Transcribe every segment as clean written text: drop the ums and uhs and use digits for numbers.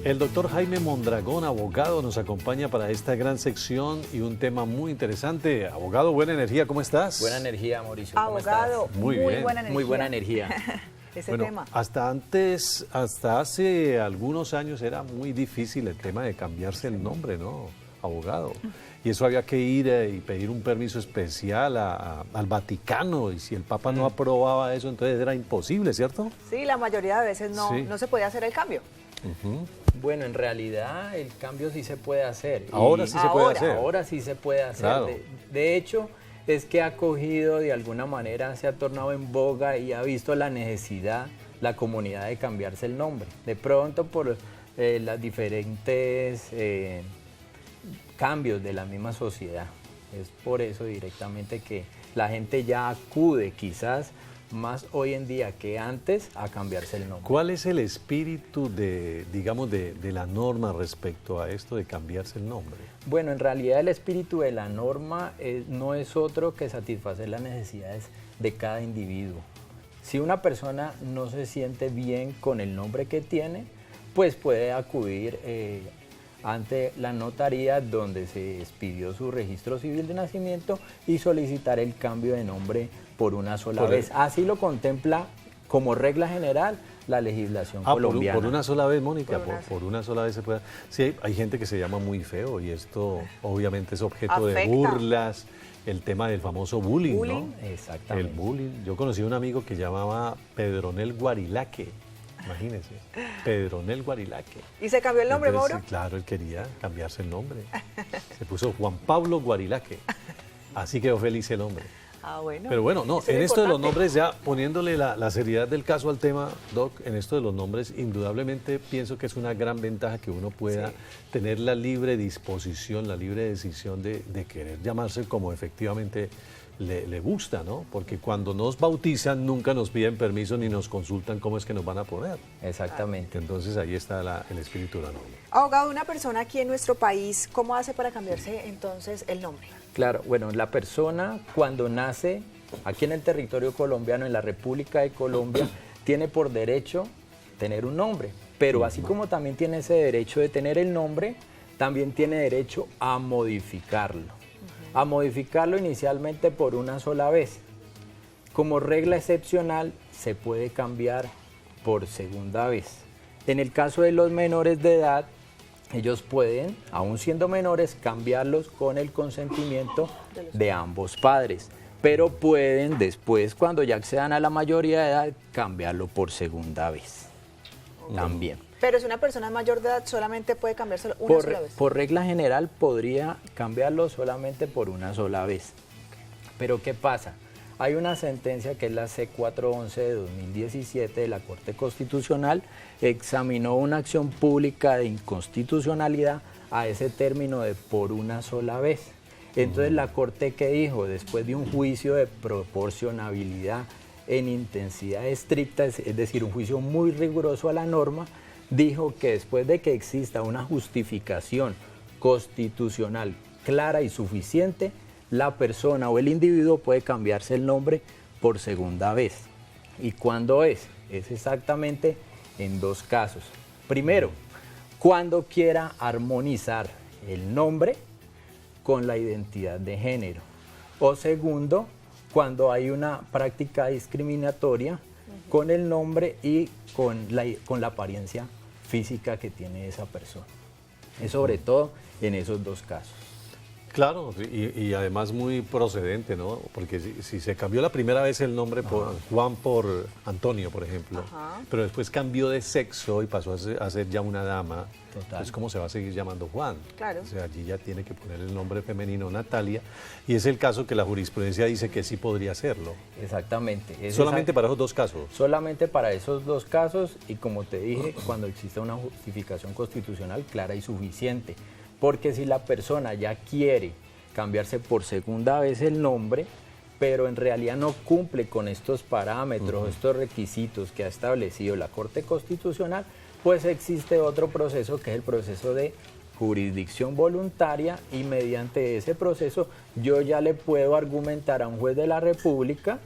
El doctor Jaime Mondragón, abogado, nos acompaña para esta gran sección y un tema muy interesante. Abogado, buena energía, ¿cómo estás? Buena energía, Mauricio, ¿cómo Abogado, estás? Muy bien. buena energía. Muy buena energía. Ese Bueno, tema. hasta hace algunos años era muy difícil el tema de cambiarse el nombre, ¿no? Abogado. Y eso había que ir y pedir un permiso especial al Vaticano, y si el Papa no aprobaba eso, entonces era imposible, ¿cierto? Sí, la mayoría de veces Sí. no se podía hacer el cambio. Bueno, en realidad el cambio sí se puede hacer. Ahora sí se puede hacer. Ahora sí se puede hacer. Claro. De hecho, es que ha cogido de alguna manera, se ha tornado en boga y ha visto la necesidad, la comunidad, de cambiarse el nombre. De pronto por las diferentes cambios de la misma sociedad. Es por eso directamente que la gente ya acude, quizás más hoy en día que antes, a cambiarse el nombre. ¿Cuál es el espíritu de la norma respecto a esto de cambiarse el nombre? Bueno, en realidad el espíritu de la norma no es otro que satisfacer las necesidades de cada individuo. Si una persona no se siente bien con el nombre que tiene, pues puede acudir ante la notaría donde se expidió su registro civil de nacimiento y solicitar el cambio de nombre por una sola vez. Así lo contempla como regla general la legislación colombiana. Por una sola vez, Mónica, Por una sola vez se puede. Sí, hay gente que se llama muy feo y esto obviamente es objeto de Afecta. burlas, el tema del famoso bullying, ¿no? Exactamente. El bullying. Yo conocí a un amigo que llamaba Pedronel Guarilaque, imagínense, Pedronel Guarilaque. ¿Y se cambió el nombre, Entonces, Mauro? sí, claro, él quería cambiarse el nombre. Se puso Juan Pablo Guarilaque. Así quedó feliz el hombre. Ah, bueno. Pero bueno, no, Eso es en esto de los importante. nombres, ya poniéndole la seriedad del caso al tema, Doc, en esto de los nombres, indudablemente pienso que es una gran ventaja que uno pueda Sí. tener la libre disposición, la libre decisión de querer llamarse como efectivamente le gusta, ¿no? Porque cuando nos bautizan nunca nos piden permiso ni nos consultan cómo es que nos van a poner. Exactamente. Entonces ahí está el espíritu de la norma. Abogado, una persona aquí en nuestro país, ¿cómo hace para cambiarse entonces el nombre? Claro, bueno, la persona cuando nace aquí en el territorio colombiano, en la República de Colombia, tiene por derecho tener un nombre, pero así como también tiene ese derecho de tener el nombre, también tiene derecho a modificarlo. A modificarlo inicialmente por una sola vez. Como regla excepcional, se puede cambiar por segunda vez. En el caso de los menores de edad, ellos pueden, aún siendo menores, cambiarlos con el consentimiento de ambos padres. Pero pueden después, cuando ya accedan a la mayoría de edad, cambiarlo por segunda vez. También. Pero si una persona mayor de edad solamente puede cambiárselo una sola vez. Por regla general podría cambiarlo solamente por una sola vez. Pero ¿qué pasa? Hay una sentencia que es la C411 de 2017 de la Corte Constitucional, examinó una acción pública de inconstitucionalidad a ese término de por una sola vez. Entonces la Corte, ¿qué dijo? Después de un juicio de proporcionabilidad en intensidad estricta, es decir, un juicio muy riguroso a la norma, dijo que después de que exista una justificación constitucional clara y suficiente, la persona o el individuo puede cambiarse el nombre por segunda vez. ¿Y cuándo es? Es exactamente en dos casos. Primero, cuando quiera armonizar el nombre con la identidad de género. O segundo, cuando hay una práctica discriminatoria con el nombre y con la apariencia física que tiene esa persona. Es sobre todo en esos dos casos. Claro, y además muy procedente, ¿no? Porque si se cambió la primera vez el nombre por Juan por Antonio, por ejemplo, Ajá. pero después cambió de sexo y pasó a ser ya una dama, Total. entonces ¿cómo se va a seguir llamando Juan? Claro. O sea, allí ya tiene que poner el nombre femenino Natalia, y es el caso que la jurisprudencia dice que sí podría hacerlo. Exactamente. Solamente para esos dos casos. Solamente para esos dos casos y como te dije, cuando exista una justificación constitucional clara y suficiente. Porque si la persona ya quiere cambiarse por segunda vez el nombre, pero en realidad no cumple con estos parámetros, estos requisitos que ha establecido la Corte Constitucional, pues existe otro proceso que es el proceso de jurisdicción voluntaria y mediante ese proceso yo ya le puedo argumentar a un juez de la República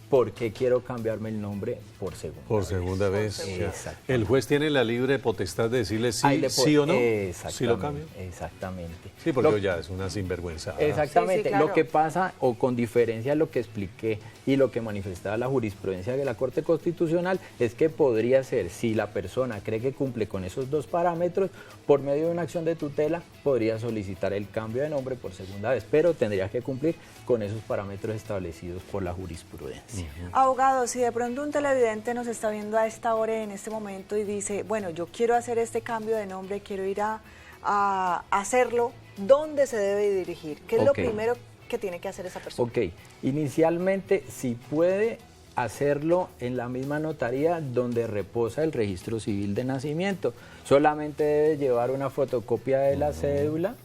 por qué quiero cambiarme el nombre por segunda vez. Por segunda vez. Exactamente. El juez tiene la libre potestad de decirle Ahí le sí o no. Exactamente. Si lo cambio. Exactamente. Sí, porque ya es una sinvergüenza. Exactamente. Sí, sí, claro. Lo que pasa, o con diferencia lo que expliqué y lo que manifestaba la jurisprudencia de la Corte Constitucional, es que podría ser, si la persona cree que cumple con esos dos parámetros, por medio de una acción de tutela, podría solicitar el cambio de nombre por segunda vez, pero tendría que cumplir con esos parámetros establecidos por la jurisprudencia. Abogado, si de pronto un televidente nos está viendo a esta hora, en este momento, y dice, bueno, yo quiero hacer este cambio de nombre, quiero ir a hacerlo, ¿dónde se debe dirigir? ¿Qué es lo primero que tiene que hacer esa persona? Ok, inicialmente si puede hacerlo en la misma notaría donde reposa el registro civil de nacimiento. Solamente debe llevar una fotocopia de la cédula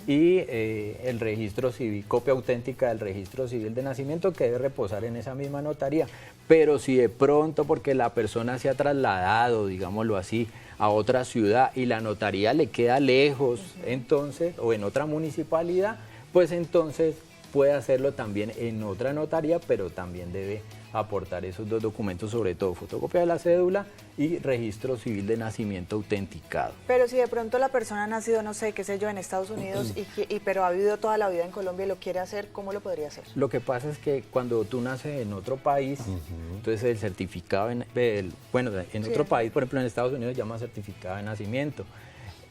y el registro civil, copia auténtica del registro civil de nacimiento que debe reposar en esa misma notaría. Pero si de pronto, porque la persona se ha trasladado, digámoslo así, a otra ciudad y la notaría le queda lejos, entonces, o en otra municipalidad, pues entonces puede hacerlo también en otra notaría, pero también debe aportar esos dos documentos, sobre todo fotocopia de la cédula y registro civil de nacimiento autenticado. Pero si de pronto la persona ha nacido, no sé, qué sé yo, en Estados Unidos, pero ha vivido toda la vida en Colombia y lo quiere hacer, ¿cómo lo podría hacer? Lo que pasa es que cuando tú naces en otro país, entonces el certificado, en otro país, por ejemplo en Estados Unidos, llama certificado de nacimiento.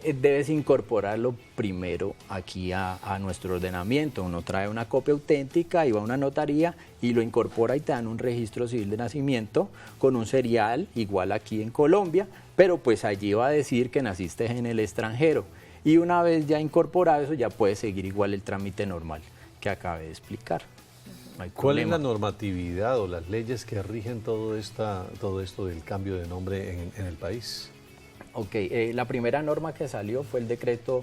Debes incorporarlo primero aquí a nuestro ordenamiento. Uno trae una copia auténtica y va a una notaría y lo incorpora y te dan un registro civil de nacimiento con un serial igual aquí en Colombia, pero pues allí va a decir que naciste en el extranjero. Y una vez ya incorporado eso, ya puedes seguir igual el trámite normal que acabé de explicar. No hay ¿Cuál es problema. la normatividad o las leyes que rigen todo esto del cambio de nombre en el país? Ok, la primera norma que salió fue el decreto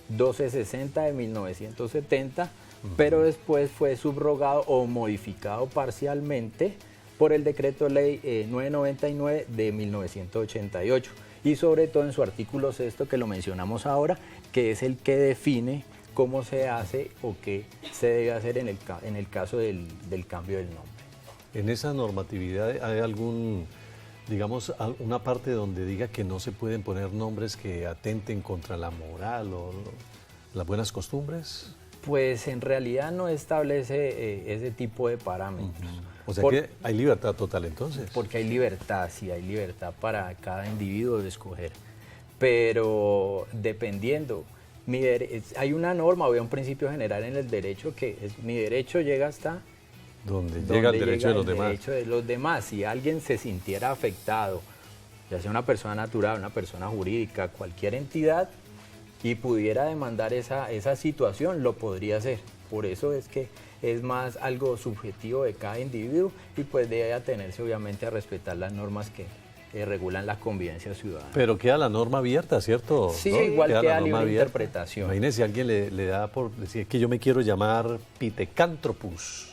1260 de 1970, pero después fue subrogado o modificado parcialmente por el decreto ley 999 de 1988 y sobre todo en su artículo 6 que lo mencionamos ahora, que es el que define cómo se hace o qué se debe hacer en el caso del cambio del nombre. ¿En esa normatividad hay digamos, una parte donde diga que no se pueden poner nombres que atenten contra la moral o las buenas costumbres? Pues en realidad no establece ese tipo de parámetros. O sea que hay libertad total entonces. Porque hay libertad, sí, hay libertad para cada individuo de escoger. Pero dependiendo, hay una norma o hay un principio general en el derecho que es mi derecho llega hasta donde llega el derecho de los demás. Derecho de los demás. Si alguien se sintiera afectado, ya sea una persona natural, una persona jurídica, cualquier entidad, y pudiera demandar esa situación, lo podría hacer. Por eso es que es más algo subjetivo de cada individuo y pues debe atenerse obviamente a respetar las normas que regulan la convivencia ciudadana. Pero queda la norma abierta, ¿cierto? Sí, ¿no? igual queda la libre norma abierta. interpretación. Imagínese si alguien le da por decir que yo me quiero llamar Pithecanthropus.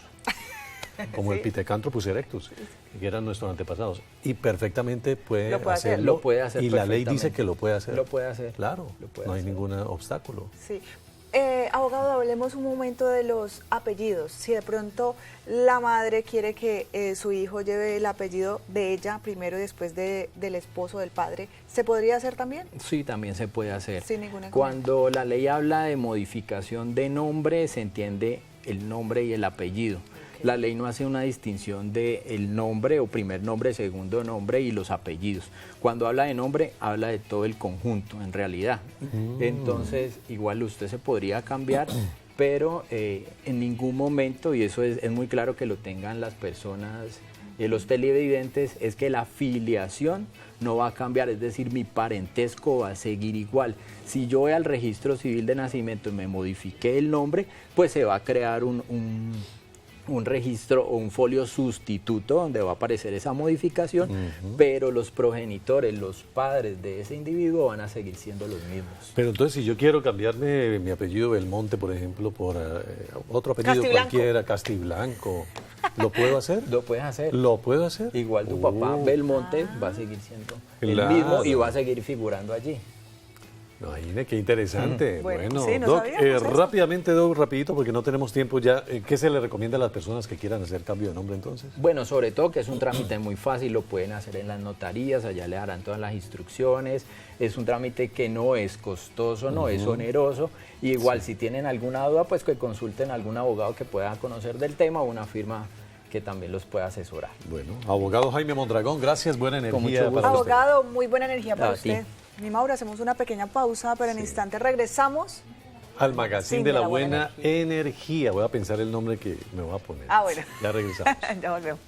Como el Pithecanthropus erectus, que eran nuestros antepasados. Y perfectamente puede hacerlo. Lo puede hacer y la ley perfectamente. dice que lo puede hacer. Lo puede hacer. Claro, no hay hacer. ningún obstáculo. Sí. Abogado, hablemos un momento de los apellidos. Si de pronto la madre quiere que su hijo lleve el apellido de ella primero y después del esposo, del padre, ¿se podría hacer también? Sí, también se puede hacer. Sin ninguna Cuando la ley habla de modificación de nombre, se entiende el nombre y el apellido. La ley no hace una distinción de el nombre o primer nombre, segundo nombre y los apellidos. Cuando habla de nombre, habla de todo el conjunto, en realidad. Entonces, igual usted se podría cambiar, pero en ningún momento, y eso es muy claro que lo tengan las personas, los televidentes, es que la filiación no va a cambiar, es decir, mi parentesco va a seguir igual. Si yo voy al registro civil de nacimiento y me modifiqué el nombre, pues se va a crear un registro o un folio sustituto donde va a aparecer esa modificación, pero los progenitores, los padres de ese individuo van a seguir siendo los mismos. Pero entonces si yo quiero cambiarme mi apellido Belmonte, por ejemplo, por otro apellido Castiblanco. cualquiera, Castiblanco, ¿lo puedo hacer? Lo puedes hacer. ¿Lo puedo hacer? Igual tu papá Belmonte va a seguir siendo el Claro. mismo y va a seguir figurando allí. Imagine, qué interesante. Bueno, sí, no Doc, sabíamos esto. rápidamente, Doc, rapidito, porque no tenemos tiempo ya. ¿Qué se le recomienda a las personas que quieran hacer cambio de nombre entonces? Bueno, sobre todo que es un trámite muy fácil, lo pueden hacer en las notarías, allá le darán todas las instrucciones, es un trámite que no es costoso, no es oneroso, y igual si tienen alguna duda, pues que consulten a algún abogado que pueda conocer del tema o una firma que también los pueda asesorar. Bueno, abogado Jaime Mondragón, gracias, buena energía. mucho gusto. para usted. Abogado, muy buena energía para A ti. usted. Mi Mauro, hacemos una pequeña pausa, pero en instante regresamos. Al magazine Sí, de la buena energía. Voy a pensar el nombre que me voy a poner. Ah, bueno. Ya regresamos. Ya volvemos.